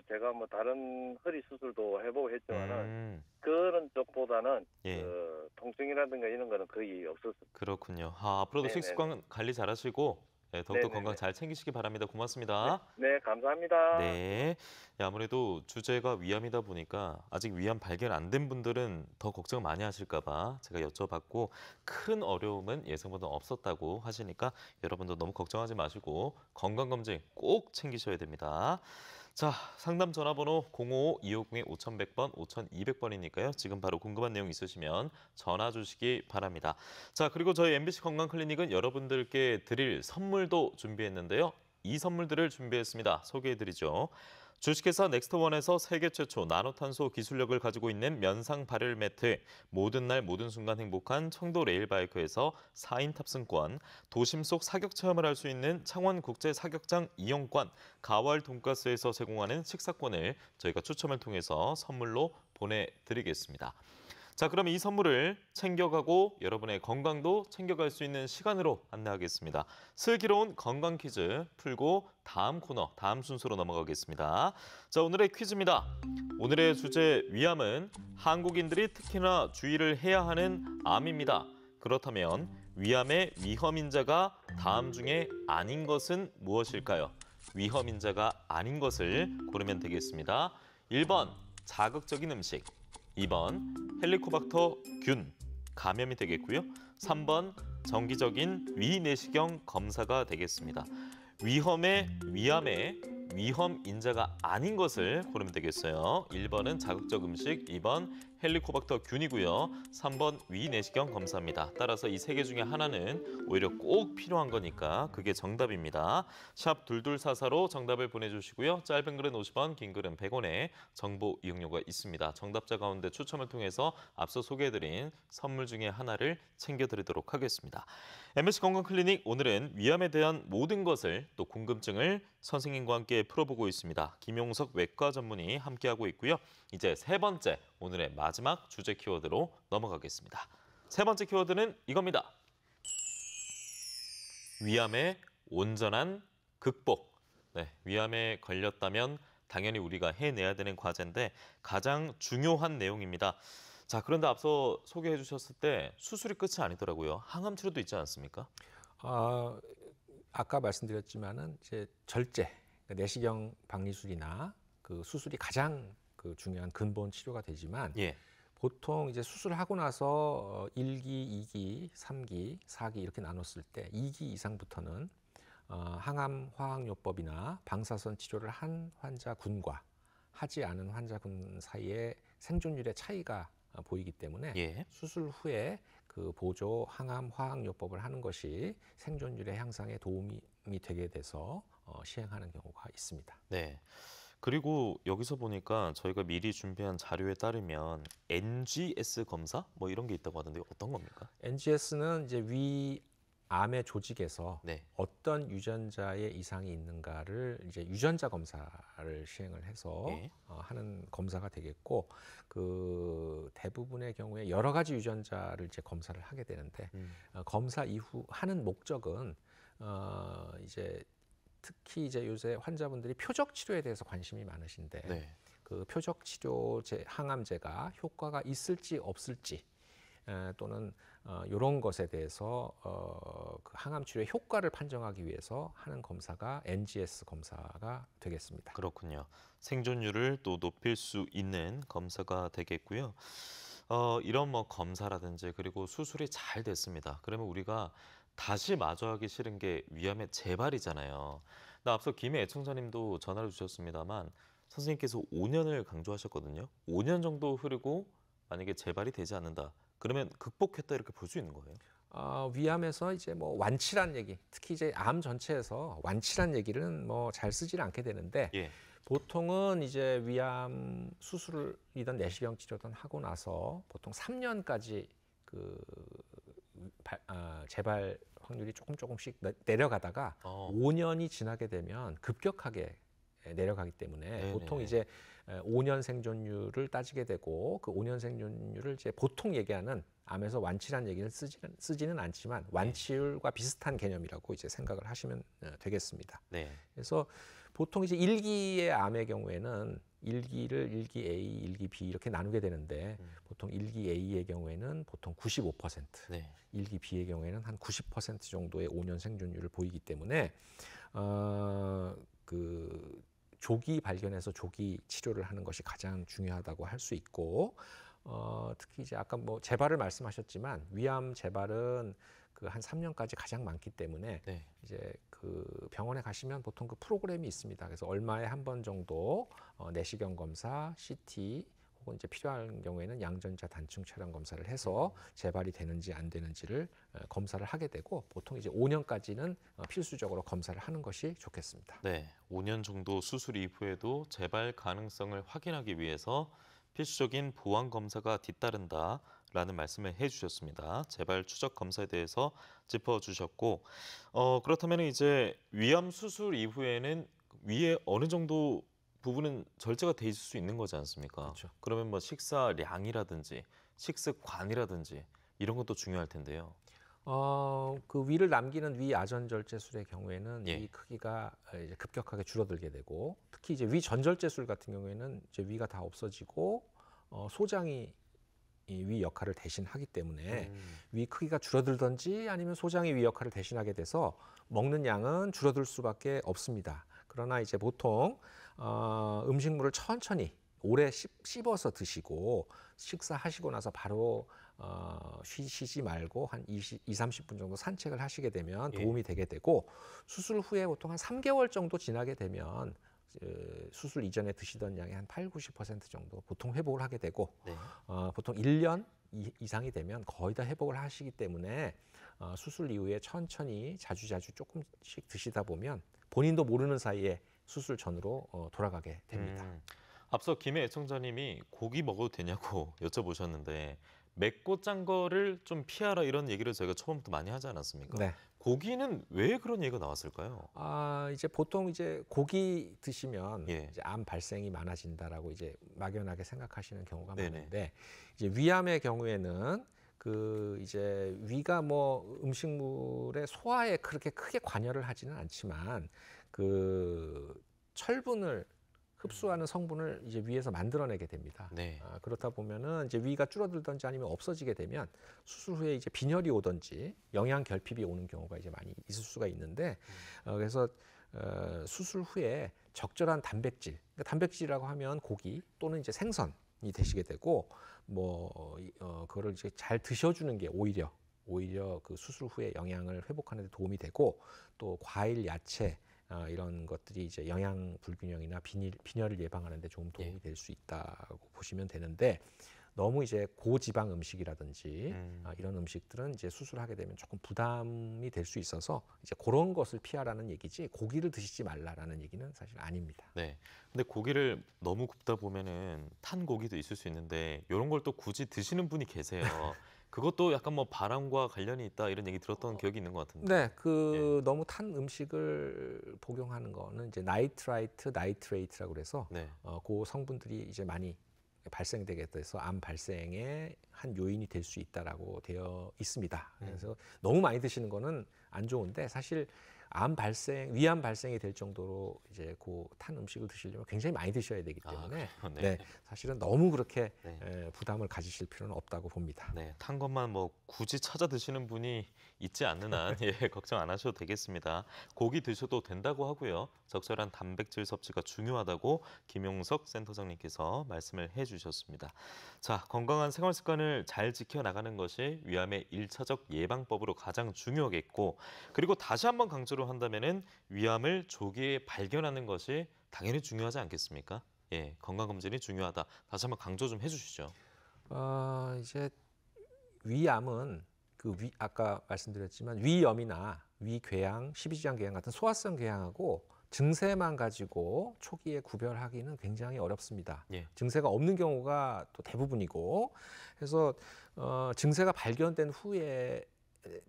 제가 뭐 다른 허리 수술도 해보고 했지만은, 음, 그런 쪽보다는, 예. 통증이라든가 이런 거는 거의 없었어요. 그렇군요. 앞으로도 네네네. 식습관 관리 잘하시고 더욱더 네네네. 건강 잘 챙기시기 바랍니다. 고맙습니다. 네, 감사합니다. 네. 아무래도 주제가 위암이다 보니까 아직 위암 발견 안 된 분들은 더 걱정 많이 하실까 봐 제가 여쭤봤고 큰 어려움은 예상보다 없었다고 하시니까 여러분도 너무 걱정하지 마시고 건강검진 꼭 챙기셔야 됩니다. 자, 상담 전화번호 055-250-5100번, 5200번이니까요. 지금 바로 궁금한 내용 있으시면 전화 주시기 바랍니다. 자, 그리고 저희 MBC 건강클리닉은 여러분들께 드릴 선물도 준비했는데요. 이 선물들을 준비했습니다. 소개해드리죠. 주식회사 넥스트원에서 세계 최초 나노탄소 기술력을 가지고 있는 면상 발열 매트, 모든 날 모든 순간 행복한 청도 레일바이크에서 4인 탑승권, 도심 속 사격 체험을 할 수 있는 창원국제 사격장 이용권, 가월 돈가스에서 제공하는 식사권을 저희가 추첨을 통해서 선물로 보내드리겠습니다. 자, 그럼 이 선물을 챙겨가고 여러분의 건강도 챙겨갈 수 있는 시간으로 안내하겠습니다. 슬기로운 건강 퀴즈 풀고 다음 코너, 다음 순서로 넘어가겠습니다. 자, 오늘의 퀴즈입니다. 오늘의 주제 위암은 한국인들이 특히나 주의를 해야 하는 암입니다. 그렇다면 위암의 위험인자가 다음 중에 아닌 것은 무엇일까요? 위험인자가 아닌 것을 고르면 되겠습니다. 1번 자극적인 음식, 2번 헬리코박터 균, 감염이 되겠고요. 3번 정기적인 위내시경 검사가 되겠습니다. 위암의 위험 인자가 아닌 것을 고르면 되겠어요. 1번은 자극적 음식, 2번 헬리코박터 균이고요. 3번 위내시경 검사입니다. 따라서 이 세 개 중에 하나는 오히려 꼭 필요한 거니까 그게 정답입니다. 샵 2244로 정답을 보내주시고요. 짧은 글은 50원, 긴 글은 100원의 정보 이용료가 있습니다. 정답자 가운데 추첨을 통해서 앞서 소개해드린 선물 중에 하나를 챙겨드리도록 하겠습니다. MBC 건강클리닉 오늘은 위암에 대한 모든 것을 또 궁금증을 선생님과 함께 풀어보고 있습니다. 김용석 외과 전문의 함께하고 있고요. 이제 세 번째 오늘의 마지막 주제 키워드로 넘어가겠습니다. 세 번째 키워드는 이겁니다. 위암의 온전한 극복. 네, 위암에 걸렸다면 당연히 우리가 해내야 되는 과제인데 가장 중요한 내용입니다. 자, 그런데 앞서 소개해 주셨을 때 수술이 끝이 아니더라고요. 항암 치료도 있지 않습니까? 아까 말씀드렸지만은 이제 절제, 그러니까 내시경 박리술이나 그 수술이 가장 그 중요한 근본 치료가 되지만 보통 이제 수술하고 나서 1기, 2기, 3기, 4기 이렇게 나눴을 때 2기 이상부터는 항암 화학요법이나 방사선 치료를 한 환자군과 하지 않은 환자군 사이에 생존율의 차이가 보이기 때문에 수술 후에 그 보조 항암 화학요법을 하는 것이 생존율의 향상에 도움이 되게 돼서 시행하는 경우가 있습니다. 네. 그리고 여기서 보니까 저희가 미리 준비한 자료에 따르면 NGS 검사 뭐 이런 게 있다고 하던데 어떤 겁니까? NGS는 이제 위암의 조직에서 어떤 유전자의 이상이 있는가를 이제 유전자 검사를 시행을 해서 하는 검사가 되겠고 그 대부분의 경우에 여러 가지 유전자를 이제 검사를 하게 되는데 검사 이후 하는 목적은 이제 특히 이제 요새 환자분들이 표적 치료에 대해서 관심이 많으신데 그 표적 치료제 항암제가 효과가 있을지 없을지 또는 이런 것에 대해서 그 항암 치료의 효과를 판정하기 위해서 하는 검사가 NGS 검사가 되겠습니다. 그렇군요. 생존율을 또 높일 수 있는 검사가 되겠고요. 이런 뭐 검사라든지 그리고 수술이 잘 됐습니다. 그러면 우리가 다시 마주하기 싫은 게 위암의 재발이잖아요. 근데 앞서 김해 애청자님도 전화를 주셨습니다만 선생님께서 5년을 강조하셨거든요. 5년 정도 흐르고 만약에 재발이 되지 않는다. 그러면 극복했다 이렇게 볼 수 있는 거예요? 위암에서 이제 뭐 완치란 얘기, 특히 이제 암 전체에서 완치란 얘기는 뭐 잘 쓰지는 않게 되는데 예. 보통은 이제 위암 수술이든 내시경 치료든 하고 나서 보통 3년까지 그 재발 확률이 조금씩 내려가다가 5년이 지나게 되면 급격하게 내려가기 때문에 네네. 보통 이제 5년 생존율을 따지게 되고 그 5년 생존율을 이제 보통 얘기하는 암에서 완치란 얘기를 쓰지는 않지만 완치율과 비슷한 개념이라고 이제 생각을 하시면 되겠습니다. 네. 그래서 보통 이제 1기의 암의 경우에는 1기를 1기 A, 1기 B 이렇게 나누게 되는데 보통 1기 A의 경우에는 보통 95%, 네. 1기 B의 경우에는 한 90% 정도의 5년 생존율을 보이기 때문에 그 조기 발견해서 조기 치료를 하는 것이 가장 중요하다고 할 수 있고 특히 이제 아까 뭐 재발을 말씀하셨지만 위암 재발은 그 한 3년까지 가장 많기 때문에 네. 이제 그 병원에 가시면 보통 그 프로그램이 있습니다. 그래서 얼마에 한 번 정도 내시경 검사, CT 혹은 이제 필요한 경우에는 양전자 단층 촬영 검사를 해서 재발이 되는지 안 되는지를 검사를 하게 되고 보통 이제 5년까지는 필수적으로 검사를 하는 것이 좋겠습니다. 네, 5년 정도 수술 이후에도 재발 가능성을 확인하기 위해서 필수적인 보완 검사가 뒤따른다라는 말씀을 해주셨습니다. 재발 추적 검사에 대해서 짚어주셨고, 그렇다면 이제 위암 수술 이후에는 위에 어느 정도 부분은 절제가 돼 있을 수 있는 거지 않습니까? 그렇죠. 그러면 뭐 식사량이라든지 식습관이라든지 이런 것도 중요할 텐데요. 그 위를 남기는 위 아전절제술의 경우에는 예. 위 크기가 이제 급격하게 줄어들게 되고 특히 이제 위 전절제술 같은 경우에는 이제 위가 다 없어지고 소장이 이 위 역할을 대신하기 때문에 위 크기가 줄어들든지 아니면 소장이 위 역할을 대신하게 돼서 먹는 양은 줄어들 수밖에 없습니다. 그러나 이제 보통 음식물을 천천히 오래 씹어서 드시고 식사하시고 나서 바로 쉬지 말고 한 30분 정도 산책을 하시게 되면 도움이 되게 되고 수술 후에 보통 한 3개월 정도 지나게 되면 수술 이전에 드시던 양의 한 80~90% 정도 보통 회복을 하게 되고 네. 보통 1년 이상이 되면 거의 다 회복을 하시기 때문에 수술 이후에 천천히 자주 조금씩 드시다 보면 본인도 모르는 사이에 수술 전으로 돌아가게 됩니다. 앞서 김해 애청자님이 고기 먹어도 되냐고 여쭤보셨는데 맵고 짠 거를 좀 피하라 이런 얘기를 저희가 처음부터 많이 하지 않았습니까? 네. 고기는 왜 그런 얘기가 나왔을까요? 이제 보통 이제 고기 드시면 예. 이제 암 발생이 많아진다라고 이제 막연하게 생각하시는 경우가 네네. 많은데 이제 위암의 경우에는 그 이제 위가 뭐 음식물의 소화에 그렇게 크게 관여를 하지는 않지만 그 철분을 흡수하는 성분을 이제 위에서 만들어내게 됩니다. 네. 그렇다 보면은 이제 위가 줄어들든지 아니면 없어지게 되면 수술 후에 이제 빈혈이 오든지 영양 결핍이 오는 경우가 이제 많이 있을 수가 있는데 그래서 수술 후에 적절한 단백질, 그러니까 단백질이라고 하면 고기 또는 이제 생선이 되시게 되고 그거를 이제 잘 드셔주는 게 오히려 그 수술 후에 영양을 회복하는 데 도움이 되고 또 과일, 야채 이런 것들이 이제 영양 불균형이나 빈혈을 예방하는 데 좀 도움이 될 수 있다고 보시면 되는데 너무 이제 고지방 음식이라든지 이런 음식들은 이제 수술하게 되면 조금 부담이 될 수 있어서 이제 그런 것을 피하라는 얘기지 고기를 드시지 말라라는 얘기는 사실 아닙니다. 네. 근데 고기를 너무 굽다 보면은 탄 고기도 있을 수 있는데 이런 걸 또 굳이 드시는 분이 계세요. 그것도 약간 뭐 바람과 관련이 있다 이런 얘기 들었던 기억이 있는 것 같은데. 네, 너무 탄 음식을 복용하는 거는 이제 나이트레이트라고 그래서 그 성분들이 이제 많이 발생되게 돼서 암 발생의 한 요인이 될 수 있다라고 되어 있습니다. 그래서 너무 많이 드시는 거는 안 좋은데 사실 위암 발생이 될 정도로 이제 그 탄 음식을 드시려면 굉장히 많이 드셔야 되기 때문에 네. 사실은 너무 그렇게 부담을 가지실 필요는 없다고 봅니다. 네, 탄 것만 뭐 굳이 찾아 드시는 분이 있지 않는 한 걱정 안 하셔도 되겠습니다. 고기 드셔도 된다고 하고요. 적절한 단백질 섭취가 중요하다고 김용석 센터장님께서 말씀을 해주셨습니다. 자, 건강한 생활 습관을 잘 지켜나가는 것이 위암의 1차적 예방법으로 가장 중요하겠고 그리고 다시 한번 강조를 한다면은 위암을 조기에 발견하는 것이 당연히 중요하지 않겠습니까? 예, 건강검진이 중요하다. 다시 한번 강조 좀 해주시죠. 이제 위암은 아까 말씀드렸지만 위염이나 위궤양, 십이지장궤양 같은 소화성 궤양하고 증세만 가지고 초기에 구별하기는 굉장히 어렵습니다. 예. 증세가 없는 경우가 또 대부분이고, 그래서 증세가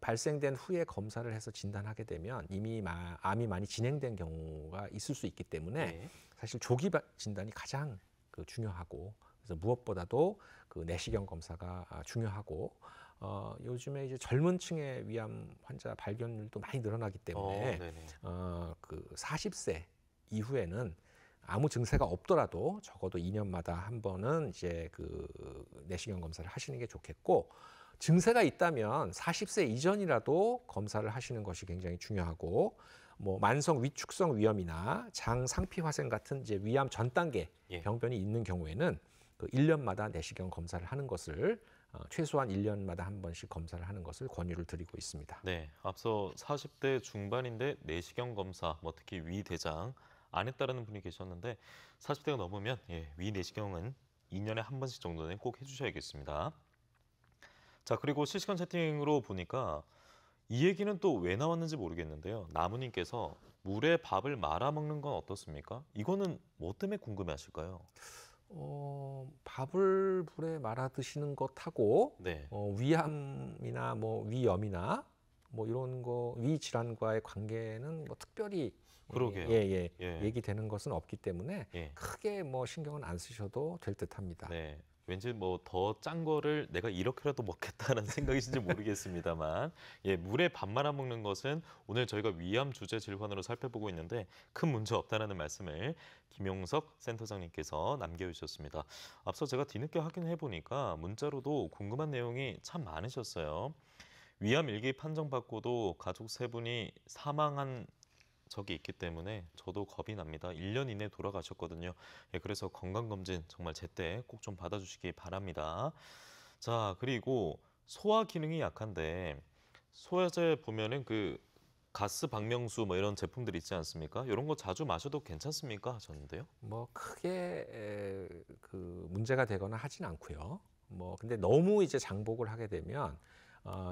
발생된 후에 검사를 해서 진단하게 되면 이미 암이 많이 진행된 경우가 있을 수 있기 때문에 예. 사실 조기 진단이 가장 중요하고, 그래서 무엇보다도 내시경 검사가 중요하고, 요즘에 이제 젊은 층의 위암 환자 발견율도 많이 늘어나기 때문에 40세 이후에는 아무 증세가 없더라도 적어도 2년마다 한 번은 이제 내시경 검사를 하시는 게 좋겠고, 증세가 있다면 40세 이전이라도 검사를 하시는 것이 굉장히 중요하고, 뭐 만성 위축성 위염이나 장 상피 화생 같은 이제 위암 전 단계 병변이 있는 경우에는 1년마다 내시경 검사를 하는 것을 최소한 1년마다 한 번씩 검사를 하는 것을 권유를 드리고 있습니다. 네, 앞서 40대 중반인데 내시경 검사, 뭐 특히 위 대장 안 했다라는 분이 계셨는데 40대가 넘으면 위 내시경은 2년에 한 번씩 정도는 꼭 해주셔야겠습니다. 자, 그리고 실시간 채팅으로 보니까 이 얘기는 또 왜 나왔는지 모르겠는데요. 나무님께서 물에 밥을 말아 먹는 건 어떻습니까? 이거는 뭐 때문에 궁금해하실까요? 밥을 물에 말아 드시는 것하고 네. 위암이나 뭐 위염이나 뭐 이런 거 위 질환과의 관계는 뭐 특별히 그러게요. 얘기되는 것은 없기 때문에 크게 뭐 신경은 안 쓰셔도 될 듯합니다. 네. 왠지 뭐 더 짠 거를 내가 이렇게라도 먹겠다라는 생각이신지 모르겠습니다만 물에 밥 말아 먹는 것은 오늘 저희가 위암 주제 질환으로 살펴보고 있는데 큰 문제 없다는 말씀을 김용석 센터장님께서 남겨주셨습니다. 앞서 제가 뒤늦게 확인해 보니까 문자로도 궁금한 내용이 참 많으셨어요. 위암 1기 판정받고도 가족 3분이 사망한 적이 있기 때문에 저도 겁이 납니다. 1년 이내 돌아가셨거든요. 그래서 건강검진 정말 제때 꼭 좀 받아주시기 바랍니다. 자, 그리고 소화 기능이 약한데 소화제 보면은 가스 박명수 뭐 이런 제품들 있지 않습니까? 이런 거 자주 마셔도 괜찮습니까? 하셨는데요. 뭐 크게 문제가 되거나 하진 않고요. 뭐 근데 너무 이제 장복을 하게 되면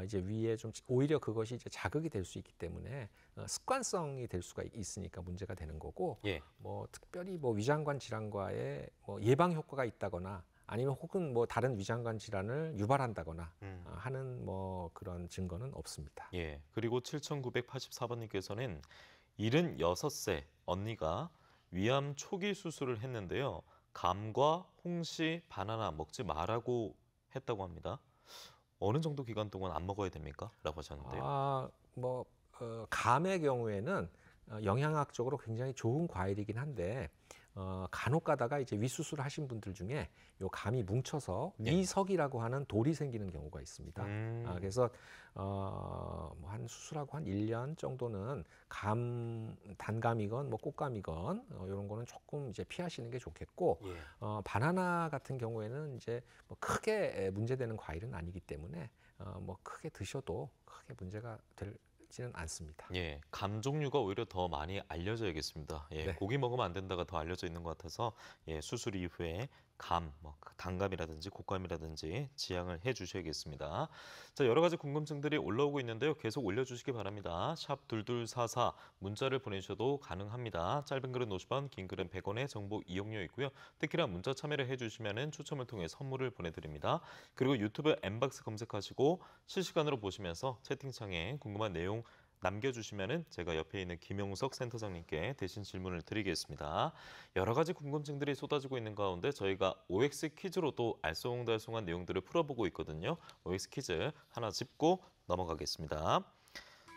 이제 위에 좀 오히려 그것이 이제 자극이 될 수 있기 때문에 습관성이 될 수가 있으니까 문제가 되는 거고, 뭐 특별히 뭐 위장관 질환과의 뭐 예방 효과가 있다거나 아니면 혹은 뭐 다른 위장관 질환을 유발한다거나 하는 뭐 그런 증거는 없습니다. 그리고 7984번님께서는 76세 언니가 위암 초기 수술을 했는데요. 감과 홍시, 바나나 먹지 말라고 했다고 합니다. 어느 정도 기간 동안 안 먹어야 됩니까? 라고 하셨는데요. 감의 경우에는 영양학적으로 굉장히 좋은 과일이긴 한데 간혹 가다가 이제 위수술을 하신 분들 중에 요 감이 뭉쳐서 위석이라고 하는 돌이 생기는 경우가 있습니다. 그래서 한 수술하고 한 1년 정도는 단감이건 뭐 꽃감이건 이런 거는 조금 이제 피하시는 게 좋겠고, 바나나 같은 경우에는 이제 뭐 크게 문제되는 과일은 아니기 때문에 뭐 크게 드셔도 크게 문제가 지는 않습니다. 감 종류가 오히려 더 많이 알려져야겠습니다. 고기 먹으면 안 된다가 더 알려져 있는 것 같아서 수술 이후에 감, 뭐 단감이라든지 곶감이라든지 지양을 해주셔야겠습니다. 자, 여러 가지 궁금증들이 올라오고 있는데요. 계속 올려주시기 바랍니다. 샵 2244 문자를 보내주셔도 가능합니다. 짧은 글은 50원, 긴 글은 100원의 정보 이용료 있고요. 특히나 문자 참여를 해주시면 추첨을 통해 선물을 보내드립니다. 그리고 유튜브 엠박스 검색하시고 실시간으로 보시면서 채팅창에 궁금한 내용 남겨주시면 제가 옆에 있는 김용석 센터장님께 대신 질문을 드리겠습니다. 여러 가지 궁금증들이 쏟아지고 있는 가운데 저희가 OX 퀴즈로도 알쏭달쏭한 내용들을 풀어보고 있거든요. OX 퀴즈 하나 짚고 넘어가겠습니다.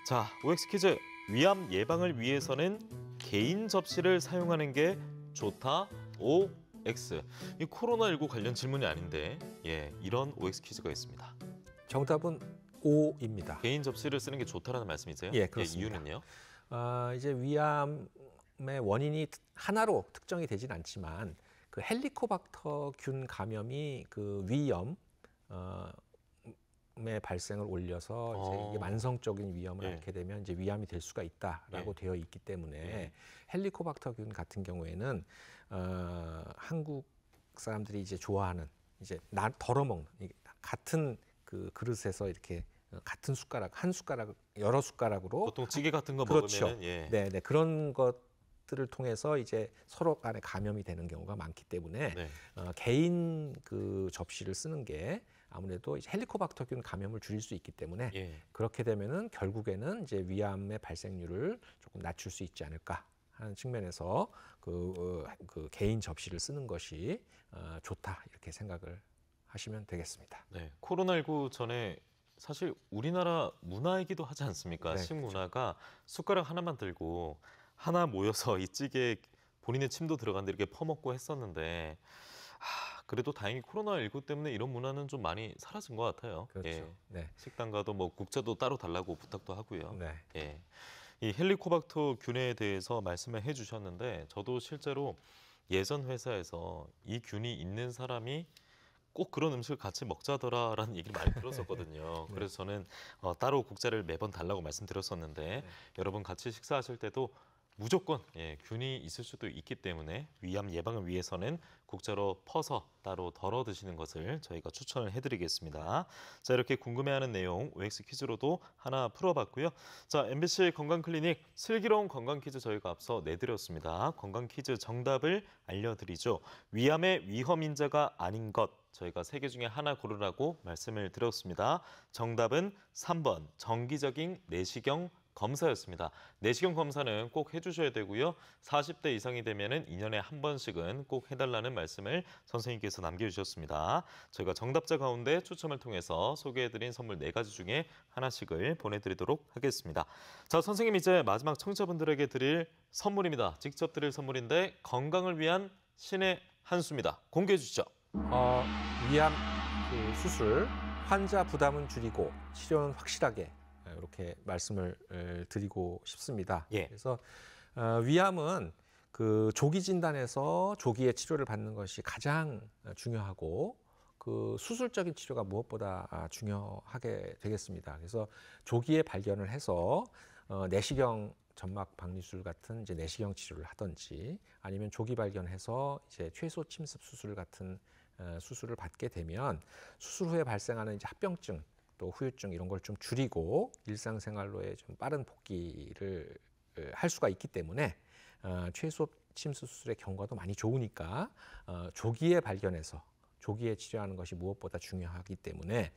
자, OX 퀴즈. 위암 예방을 위해서는 개인 접시를 사용하는 게 좋다. OX. 이 코로나19 관련 질문이 아닌데 이런 OX 퀴즈가 있습니다. 정답은 O입니다. 개인 접시를 쓰는 게 좋다라는 말씀이세요? 그렇습니다. 이유는요? 이제 위암의 원인이 하나로 특정이 되진 않지만 헬리코박터균 감염이 위염의 발생을 올려서 이제 이게 만성적인 위염을 앓게 되면 이제 위암이 될 수가 있다라고 되어 있기 때문에 헬리코박터균 같은 경우에는 한국 사람들이 이제 좋아하는 이제 덜어먹는 같은 그릇에서 이렇게 같은 숟가락, 한 숟가락, 여러 숟가락으로 보통 찌개 같은 거 그렇죠. 먹으면은 예. 네, 그런 것들을 통해서 이제 서로 간에 감염이 되는 경우가 많기 때문에 네. 개인 그 접시를 쓰는 게 아무래도 이제 헬리코박터균 감염을 줄일 수 있기 때문에 예. 그렇게 되면은 결국에는 이제 위암의 발생률을 조금 낮출 수 있지 않을까 하는 측면에서 그 개인 접시를 쓰는 것이 좋다 이렇게 생각을 하시면 되겠습니다. 네. 코로나19 전에 사실 우리나라 문화이기도 하지 않습니까? 네, 식문화가 숟가락 하나만 들고 하나 모여서 이 찌개에 본인의 침도 들어간데 이렇게 퍼먹고 했었는데 그래도 다행히 코로나19 때문에 이런 문화는 좀 많이 사라진 것 같아요. 그렇죠. 예. 네. 식당 가도 뭐 국자도 따로 달라고 부탁도 하고요. 네. 예. 이 헬리코박터균에 대해서 말씀을 해주셨는데 저도 실제로 예전 회사에서 이 균이 있는 사람이 꼭 그런 음식을 같이 먹자더라라는 얘기를 많이 들었었거든요. 네. 그래서 저는 따로 국자를 매번 달라고 말씀드렸었는데 네. 여러분 같이 식사하실 때도 무조건 균이 있을 수도 있기 때문에 위암 예방을 위해서는 국자로 퍼서 따로 덜어 드시는 것을 저희가 추천을 해드리겠습니다. 자, 이렇게 궁금해하는 내용 OX 퀴즈로도 하나 풀어봤고요. 자, MBC 건강클리닉 슬기로운 건강 퀴즈 저희가 앞서 내드렸습니다. 건강 퀴즈 정답을 알려드리죠. 위암의 위험 인자가 아닌 것 저희가 세 개 중에 하나 고르라고 말씀을 드렸습니다. 정답은 3번 정기적인 내시경 검사였습니다. 내시경 검사는 꼭 해주셔야 되고요. 40대 이상이 되면은 2년에 한 번씩은 꼭 해달라는 말씀을 선생님께서 남겨주셨습니다. 저희가 정답자 가운데 추첨을 통해서 소개해드린 선물 4가지 중에 하나씩을 보내드리도록 하겠습니다. 자, 선생님 이제 마지막 청취자분들에게 드릴 선물입니다. 직접 드릴 선물인데 건강을 위한 신의 한 수입니다. 공개해 주시죠. 위암 수술 환자 부담은 줄이고 치료는 확실하게 이렇게 말씀을 드리고 싶습니다. 예. 그래서 위암은 그 조기 진단에서 조기에 치료를 받는 것이 가장 중요하고 그 수술적인 치료가 무엇보다 중요하게 되겠습니다. 그래서 조기에 발견을 해서 내시경 점막 박리술 같은 이제 내시경 치료를 하든지 아니면 조기 발견해서 이제 최소 침습 수술 같은 수술을 받게 되면 수술 후에 발생하는 이제 합병증 또 후유증 이런 걸 좀 줄이고 일상생활로의 좀 빠른 복귀를 할 수가 있기 때문에 최소 침수 수술의 경과도 많이 좋으니까 조기에 발견해서 조기에 치료하는 것이 무엇보다 중요하기 때문에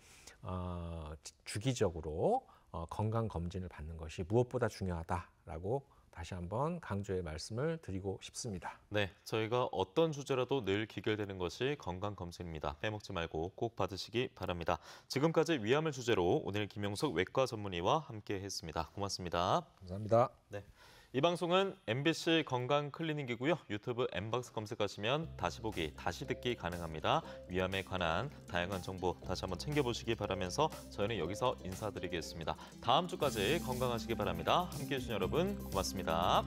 주기적으로 건강 검진을 받는 것이 무엇보다 중요하다라고 다시 한번 강조의 말씀을 드리고 싶습니다. 네, 저희가 어떤 주제라도 늘 기결되는 것이 건강검진입니다. 빼먹지 말고 꼭 받으시기 바랍니다. 지금까지 위암을 주제로 오늘 김용석 외과 전문의와 함께했습니다. 고맙습니다. 감사합니다. 네, 이 방송은 MBC 건강클리닉이고요. 유튜브 M박스 검색하시면 다시 보기, 다시 듣기 가능합니다. 위암에 관한 다양한 정보 다시 한번 챙겨보시기 바라면서 저희는 여기서 인사드리겠습니다. 다음 주까지 건강하시기 바랍니다. 함께해 주신 여러분 고맙습니다.